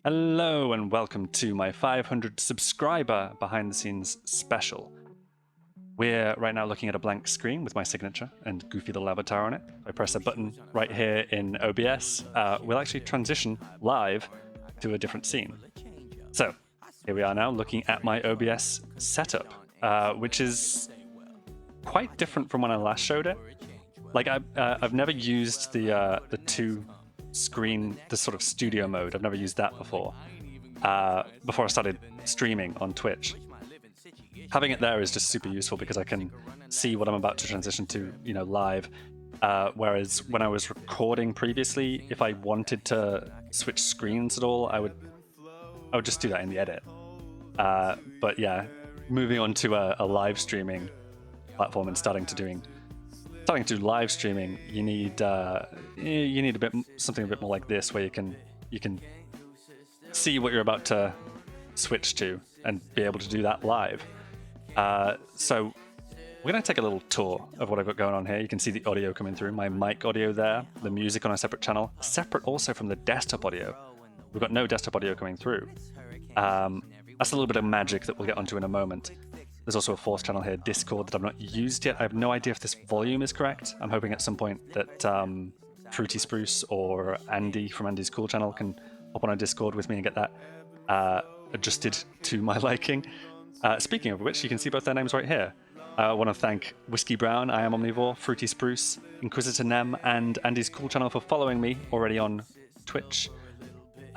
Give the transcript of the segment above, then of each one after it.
Hello and welcome to my 500 subscriber behind the scenes special. We're right now looking at a blank screen with my signature and Goofy the Avatar on it. If I press a button right here in OBS, we'll actually transition live to a different scene. So here we are now looking at my OBS setup, which is quite different from when I last showed it. Like I've never used the two screen, the sort of studio mode. I've never used that before. Before I started streaming on Twitch, having it there is just super useful because I can see what I'm about to transition to, live. Whereas when I was recording previously, if I wanted to switch screens at all, I would just do that in the edit. But yeah, moving on to a live streaming platform and starting to do live streaming, you need something a bit more like this, where you can see what you're about to switch to and be able to do that live. So we're going to take a little tour of what I've got going on here. You can see the audio coming through, my mic audio there, the music on a separate channel, separate also from the desktop audio. We've got no desktop audio coming through. That's a little bit of magic that we'll get onto in a moment. There's also a fourth channel here, Discord, that I've not used yet. I have no idea if this volume is correct. I'm hoping at some point that Fruity Spruce or Andy from Andy's Cool channel can hop on a Discord with me and get that adjusted to my liking. Speaking of which, you can see both their names right here. I want to thank Whiskey Brown, I Am Omnivore, Fruity Spruce, Inquisitor Nem, and Andy's Cool channel for following me already on Twitch.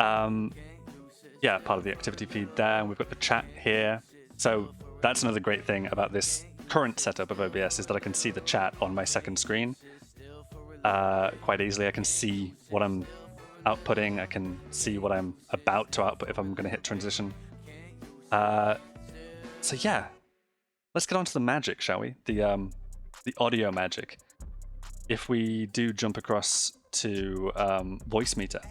Yeah, part of the activity feed there. We've got the chat here. So that's another great thing about this current setup of OBS, is that I can see the chat on my second screen quite easily. I can see what I'm outputting. I can see what I'm about to output if I'm going to hit transition. So yeah, let's get on to the magic, shall we? The audio magic. If we do jump across to Voicemeeter,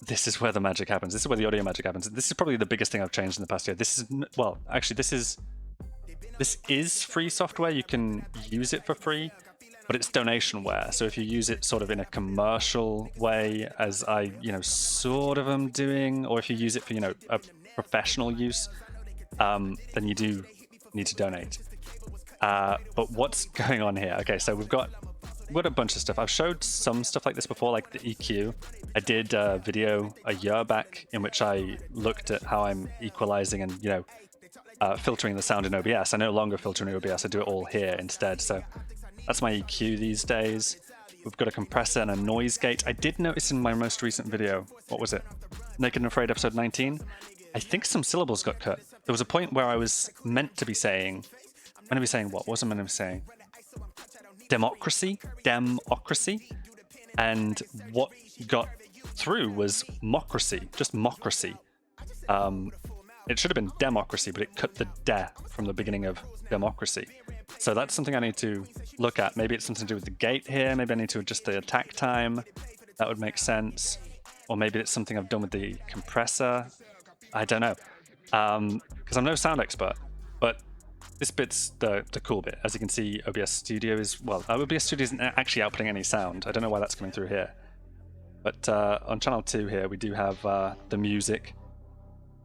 this is where the magic happens. This is where the audio magic happens. This is probably the biggest thing I've changed in the past year. This is, well, actually, this is free software. You can use it for free, but it's donationware. So if you use it sort of in a commercial way, as I, sort of am doing, or if you use it for, a professional use, then you do need to donate. But what's going on here? Okay, so we've got a bunch of stuff. I've showed some stuff like this before, like the EQ. I did a video a year back in which I looked at how I'm equalizing and, filtering the sound in OBS. I no longer filter in OBS, I do it all here instead. So that's my EQ these days. We've got a compressor and a noise gate. I did notice in my most recent video, what was it? Naked and Afraid episode 19? I think some syllables got cut. There was a point where I was meant to be saying, what was I meant to be saying? Democracy, and what got through was mocracy, just mocracy. It should have been democracy, but it cut the de from the beginning of democracy. So that's something I need to look at. Maybe it's something to do with the gate here. Maybe I need to adjust the attack time. That would make sense. Or maybe it's something I've done with the compressor. I don't know, because I'm no sound expert, but this bit's the cool bit. As you can see, OBS Studio isn't actually outputting any sound. I don't know why that's coming through here. But on channel 2 here, we do have the music.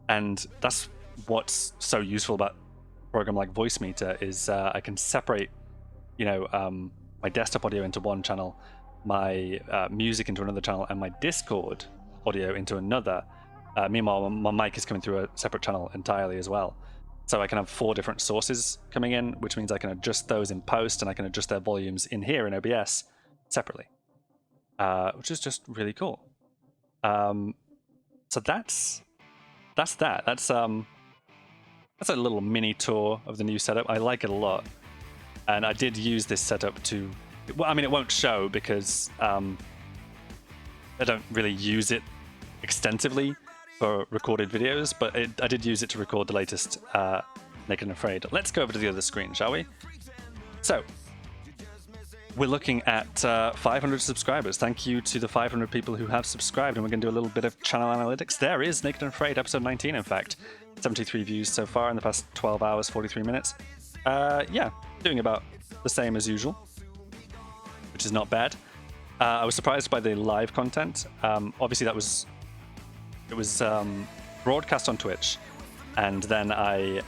And that's what's so useful about a program like Voicemeeter, is I can separate, my desktop audio into one channel, my music into another channel, and my Discord audio into another. Meanwhile, my mic is coming through a separate channel entirely as well. So I can have 4 different sources coming in, which means I can adjust those in post, and I can adjust their volumes in here in OBS separately, which is just really cool. So that's that. That's a little mini tour of the new setup. I like it a lot, and I did use this setup to. Well, I mean, it won't show because I don't really use it extensively for recorded videos, but I did use it to record the latest Naked and Afraid. Let's go over to the other screen, shall we? So, we're looking at 500 subscribers. Thank you to the 500 people who have subscribed, and we're going to do a little bit of channel analytics. There is Naked and Afraid, episode 19, in fact. 73 views so far in the past 12 hours, 43 minutes. Yeah, doing about the same as usual, which is not bad. I was surprised by the live content. Obviously, that was It was broadcast on Twitch, and then I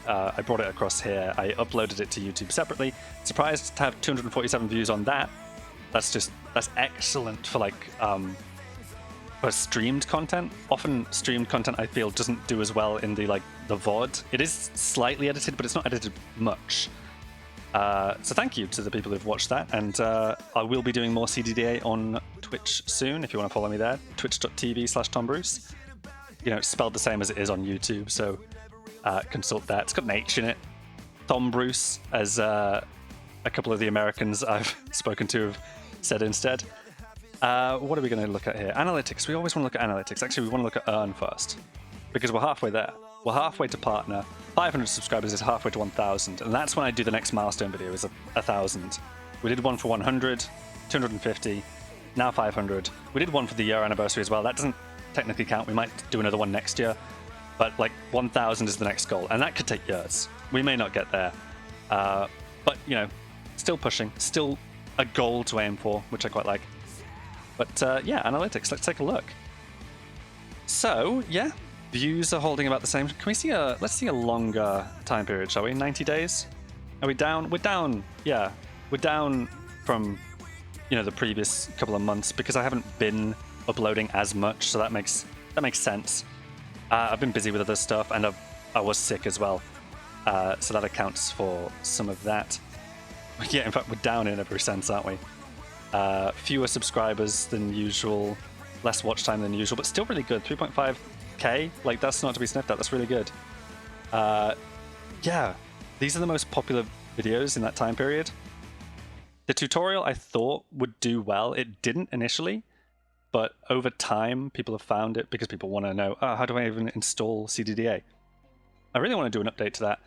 brought it across here. I uploaded it to YouTube separately. Surprised to have 247 views on that. That's excellent for like for streamed content. Often streamed content I feel doesn't do as well in the VOD. It is slightly edited, but it's not edited much. So thank you to the people who've watched that, and I will be doing more CDDA on Twitch soon if you want to follow me there. Twitch.tv/TomBruce. You know, it's spelled the same as it is on YouTube, so consult that. It's got an H in it. Thom Bruce, as a couple of the Americans I've spoken to have said instead. What are we going to look at here? Analytics. We always want to look at analytics. Actually, we want to look at earn first, because we're halfway there. We're halfway to partner. 500 subscribers is halfway to 1,000, and that's when I do the next milestone video, is 1,000. We did one for 100, 250, now 500. We did one for the year anniversary as well. That doesn't technically count. We might do another one next year, but like 1,000 is the next goal, and that could take years. We may not get there, but you know, still pushing, still a goal to aim for, which I quite like. But yeah, analytics. Let's take a look. So yeah, views are holding about the same. Can we see a? Let's see a longer time period, shall we? 90 days. Are we down? We're down. Yeah, we're down from the previous couple of months because I haven't been uploading as much, so that makes sense. I've been busy with other stuff, and I was sick as well, so that accounts for some of that. Yeah, in fact, we're down in every sense, aren't we? Fewer subscribers than usual, less watch time than usual, but still really good. 3.5k, like that's not to be sniffed at. That's really good. Yeah, these are the most popular videos in that time period. The tutorial I thought would do well. It didn't initially, but over time people have found it because people want to know, oh, how do I even install CDDA? I really want to do an update to that.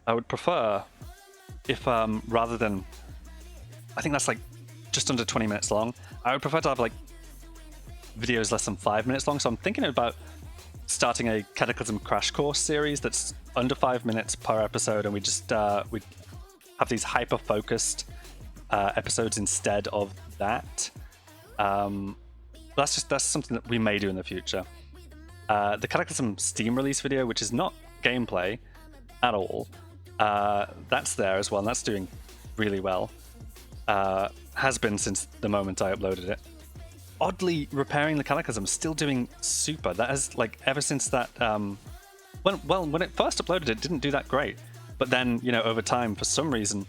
I would prefer if rather than, I think that's like just under 20 minutes long, I would prefer to have like videos less than 5 minutes long. So I'm thinking about starting a Cataclysm Crash Course series that's under 5 minutes per episode, and we just we have these hyper-focused episodes instead of that. That's something that we may do in the future. The Cataclysm Steam release video, which is not gameplay at all, that's there as well, and that's doing really well. Has been since the moment I uploaded it. Oddly, repairing the Cataclysm still doing super. That has, like, ever since that when it first uploaded, it didn't do that great, but then over time, for some reason,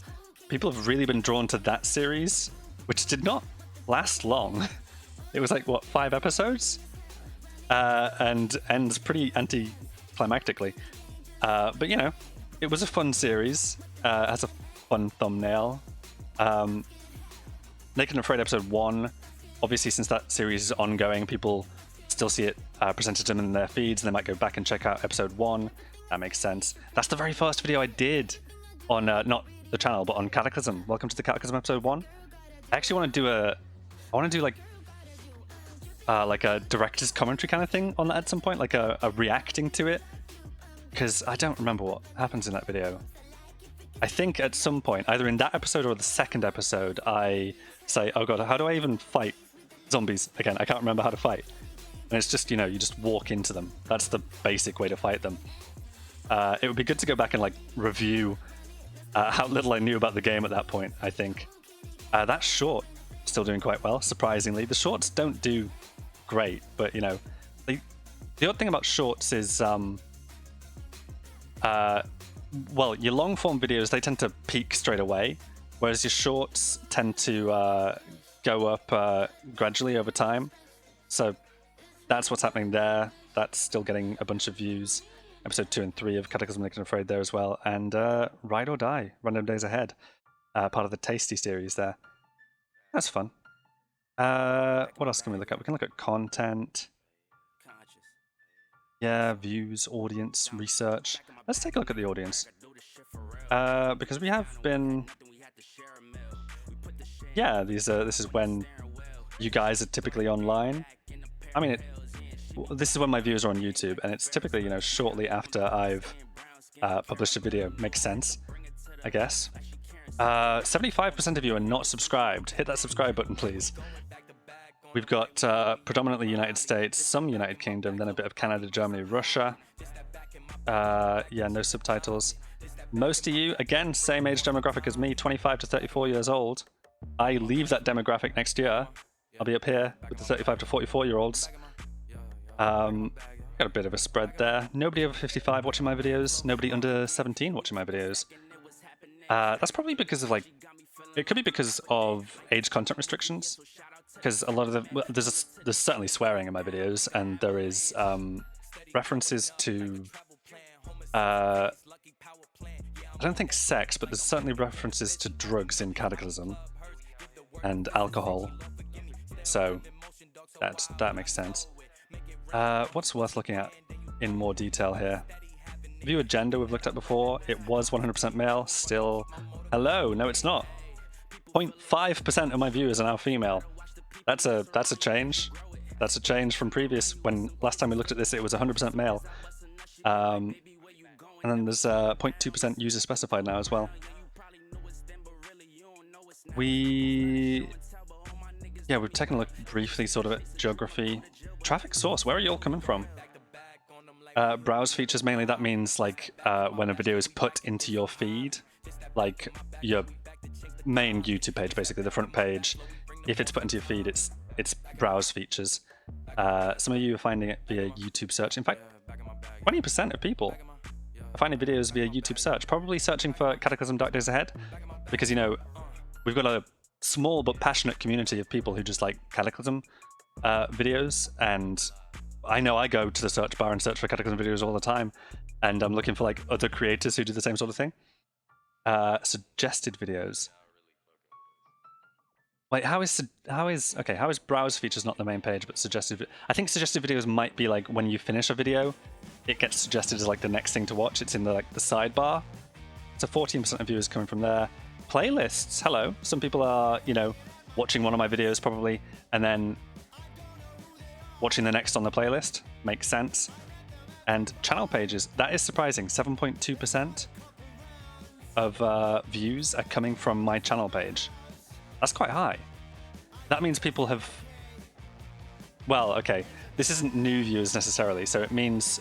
people have really been drawn to that series, which did not last long. It was like, what, 5 episodes? And ends pretty anticlimactically. But it was a fun series. Has a fun thumbnail. Naked and Afraid episode 1. Obviously, since that series is ongoing, people still see it presented to them in their feeds, and they might go back and check out episode 1. That makes sense. That's the very first video I did on, not the channel, but on Cataclysm. Welcome to the Cataclysm episode 1. I actually want to do like a director's commentary kind of thing on that at some point, like a reacting to it, because I don't remember what happens in that video. I think at some point, either in that episode or the second episode, I say, oh god, how do I even fight zombies again? I can't remember how to fight. And it's just, you just walk into them. That's the basic way to fight them. It would be good to go back and like review how little I knew about the game at that point, I think. That short, still doing quite well, surprisingly. The shorts don't do great, but the odd thing about shorts is, well, your long form videos, they tend to peak straight away, whereas your shorts tend to go up gradually over time. So that's what's happening there. That's still getting a bunch of views. Episode 2 and 3 of Cataclysm Naked and Afraid there as well. And Ride or Die, Random Days Ahead, part of the Tasty series there. That's fun. What else can we look at? We can look at content. Yeah, views, audience, research. Let's take a look at the audience. Because we have been... Yeah, this is when you guys are typically online. I mean, this is when my viewers are on YouTube, and it's typically, shortly after I've published a video. Makes sense, I guess. 75% of you are not subscribed. Hit that subscribe button, please. We've got predominantly United States, some United Kingdom, then a bit of Canada, Germany, Russia. Yeah, no subtitles. Most of you, again, same age demographic as me, 25 to 34 years old. I leave that demographic next year. I'll be up here with the 35 to 44-year-olds. Got a bit of a spread there. Nobody over 55 watching my videos. Nobody under 17 watching my videos. That's probably because of, like, it could be because of age content restrictions. Because a lot of the, there's certainly swearing in my videos, and there is references to, I don't think sex, but there's certainly references to drugs in Cataclysm and alcohol. So that makes sense. What's worth looking at in more detail here? Viewer gender we've looked at before. It was 100% male. Still, hello. No, it's not. 0.5% of my viewers are now female. That's a change. That's a change from previous, when last time we looked at this it was 100% male. And then there's 0.2% user specified now as well. We've taken a look briefly sort of at geography. Traffic source, where are you all coming from? Browse features, mainly that means like when a video is put into your feed, like your main YouTube page, basically the front page. If it's put into your feed, it's browse features. Some of you are finding it via YouTube search. In fact, 20% of people are finding videos via YouTube search, probably searching for Cataclysm Dark Days Ahead, because, you know, we've got a small but passionate community of people who just like Cataclysm videos, and I know I go to the search bar and search for Cataclysm videos all the time, and I'm looking for like other creators who do the same sort of thing. Suggested videos. Wait, how is browse features not the main page, but suggested? I think suggested videos might be like when you finish a video, it gets suggested as like the next thing to watch. It's in the the sidebar. So 14% of viewers coming from there. Playlists, hello. Some people are, you know, watching one of my videos probably, and then watching the next on the playlist. Makes sense. And channel pages, that is surprising. 7.2% of views are coming from my channel page. That's quite high. That means people have... Well, okay, this isn't new viewers necessarily, so it means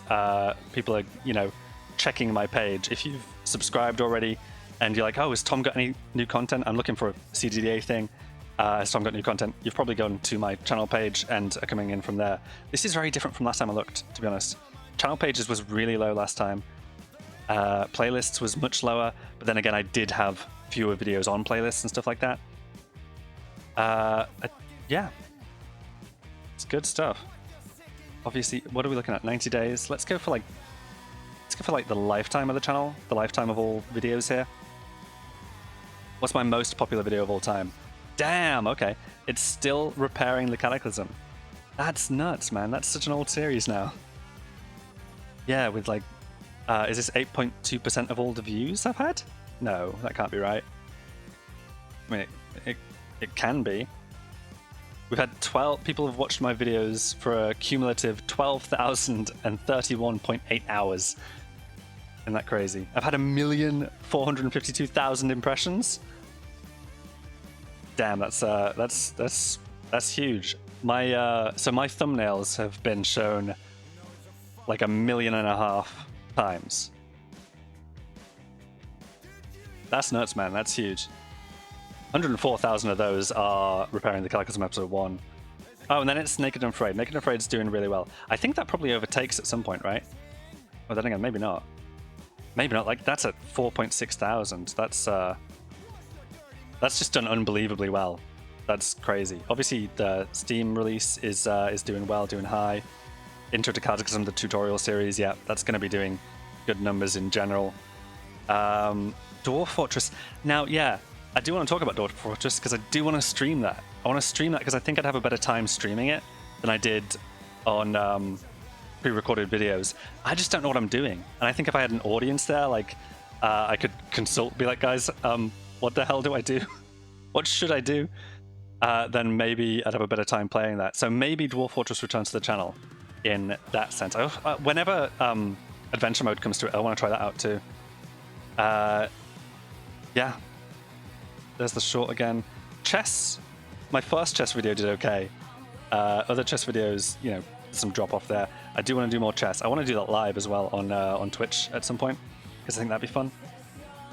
people are, you know, checking my page. If you've subscribed already and you're like, oh, has Tom got any new content? I'm looking for a CDDA thing. Has Tom got new content? You've probably gone to my channel page and are coming in from there. This is very different from last time I looked, to be honest. Channel pages was really low last time. Playlists was much lower, but then again, I did have fewer videos on playlists and stuff like that. Yeah, it's good stuff. Obviously, what are we looking at? 90 days. Let's go for like the lifetime of the channel, the lifetime of all videos here. What's my most popular video of all time? Damn, okay. It's still repairing the Cataclysm. That's nuts, man. That's such an old series now. Yeah, with like, is this 8.2% of all the views I've had? No, that can't be right. I mean, it can be. We've had 12 people have watched my videos for a cumulative 12,031.8 hours. Isn't that crazy? I've had 1,452,000 impressions. Damn, that's huge. My so my thumbnails have been shown like 1.5 million times. That's nuts, man. That's huge. 104,000 of those are repairing the Cataclysm episode 1. Oh, and then it's Naked and Afraid. Naked and Afraid's doing really well. I think that probably overtakes at some point, right? Well, then again, maybe not. Maybe not. Like, that's at 4.6 thousand. That's just done unbelievably well. That's crazy. Obviously, the Steam release is doing well, doing high. Intro to Cataclysm, the tutorial series, yeah, that's going to be doing good numbers in general. Dwarf Fortress. Now, yeah, I do want to talk about Dwarf Fortress because I do want to stream that. I want to stream that because I think I'd have a better time streaming it than I did on pre-recorded videos. I just don't know what I'm doing. And I think if I had an audience there, like, I could consult, be like, guys, what the hell do I do? What should I do? Then maybe I'd have a better time playing that. So maybe Dwarf Fortress returns to the channel in that sense. Whenever adventure mode comes to it, I want to try that out too. Yeah. There's the short again. Chess. My first chess video did okay. Other chess videos, you know, some drop off there. I do want to do more chess. I want to do that live as well on Twitch at some point because I think that'd be fun.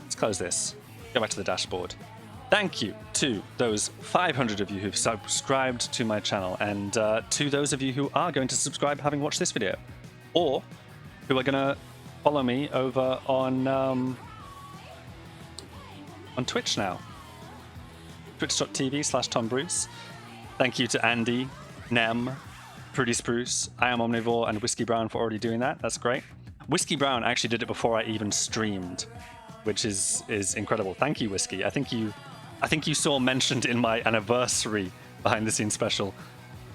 Let's close this. Go back to the dashboard. Thank you to those 500 of you who've subscribed to my channel, and to those of you who are going to subscribe having watched this video, or who are going to follow me over on Twitch now. Twitch.tv/TomBruce. Thank you to Andy, Nem, Pretty Spruce, I Am Omnivore, and Whiskey Brown for already doing that. That's great. Whiskey Brown actually did it before I even streamed, which is incredible. Thank you, Whiskey. I think you saw mentioned in my anniversary behind the scenes special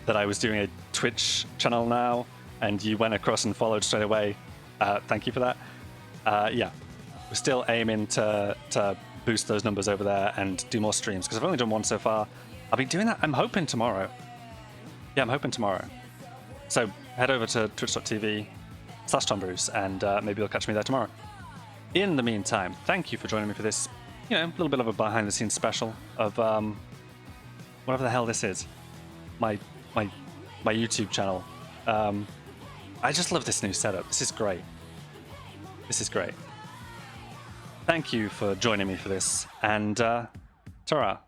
that I was doing a Twitch channel now, and you went across and followed straight away. Thank you for that. Yeah, we're still aiming to boost those numbers over there and do more streams, because I've only done one so far. I'll be doing that, I'm hoping, tomorrow. Yeah, I'm hoping tomorrow. So head over to twitch.tv/TomBruce and maybe you'll catch me there tomorrow. In the meantime, thank you for joining me for this, you know, little bit of a behind the scenes special of whatever the hell this is. My YouTube channel. I just love this new setup. This is great. This is great. Thank you for joining me for this, and ta-ra.